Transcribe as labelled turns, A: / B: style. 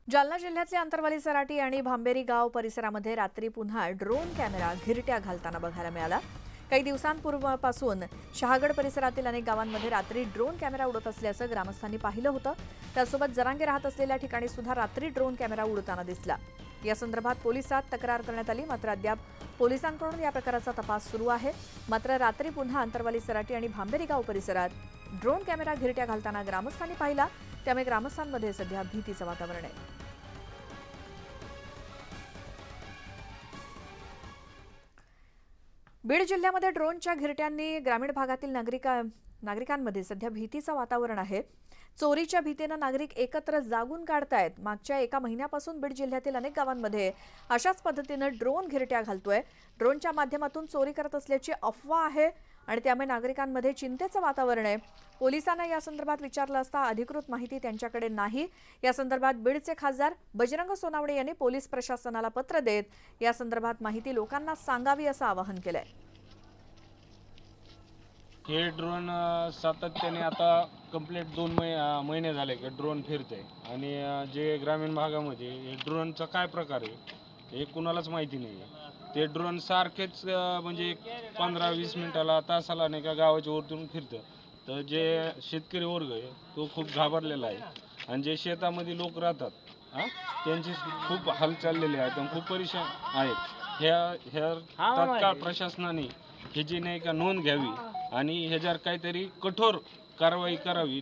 A: जालना जिल्ह्यातल्या अंतरवाली सराटी आणि भांबेरी गाव परिसरामध्ये रात्री पुन्हा ड्रोन कॅमेरा घिरट्या घालताना बघायला मिळाला। काही दिवसांपूर्वीपासून शहागड परिसरातील अनेक गावांमध्ये रात्री ड्रोन कॅमेरा उडत असल्याचं ग्रामस्थांनी पाहिलं होतं। त्यासोबत जरांगे राहत असलेल्या ठिकाणी सुद्धा रात्री ड्रोन कॅमेरा उडताना दिसला। या संदर्भात पोलिसात तक्रार करण्यात आली, मात्र अद्याप पोलिसांकडून या प्रकाराचा तपास सुरू आहे। मात्र रात्री पुन्हा अंतरवाली सराटी आणि भांबेरी गाव परिसरात ड्रोन कॅमेरा घिरट्या घालताना ग्रामस्थांनी पाहिला, त्यामुळे ग्रामस्थांमध्ये सध्या भीतीचं वातावरण आहे। बीड जिल्ह्यामध्ये ड्रोनच्या घिरट्यांनी ग्रामीण भागातील नागरिकांमध्ये सध्या भीतीचं वातावरण आहे। चोरीच्या भीतीनं नागरिक एकत्र जागून काढतायत। मागच्या एका महिन्यापासून बीड जिल्ह्यातील अनेक गावांमध्ये अशाच पद्धतीनं ड्रोन घिरट्या घालतोय। ड्रोनच्या माध्यमातून चोरी करत असल्याची अफवा आहे आणि त्यामुळे नागरिकांमध्ये चिंतेचं वातावरण आहे। पोलिसांना या संदर्भात विचारलं असता अधिकृत माहिती त्यांच्याकडे नाही। या संदर्भात बीडचे खासदार बजरंग सोनावणे यांनी पोलीस प्रशासनाला पत्र देत या संदर्भात माहिती लोकांना सांगावी असं आवाहन केलंय।
B: हे ड्रोन सातत्याने आता कंप्लीट 2 महिने झाले की ड्रोन फिरते आणि जे ग्रामीण भागामध्ये हे ड्रोनचा काय प्रकार आहे हे कुणालाच माहिती नाही आहे। ते ड्रोन सारखेच म्हणजे 15-20 मिनिटाला तासाला नाही का गावाच्या वरतून फिरतं। तर जे शेतकरी वर्ग आहे तो खूप घाबरलेला आहे आणि जे शेतामध्ये लोक राहतात त्यांची खूप हाल चाललेले आहेत आणि खूप परेशान आहेत। ह्या तात्काळ प्रशासनाने ह्याची नाही का नोंद घ्यावी आणि ह्याच्यावर काहीतरी कठोर कारवाई करावी।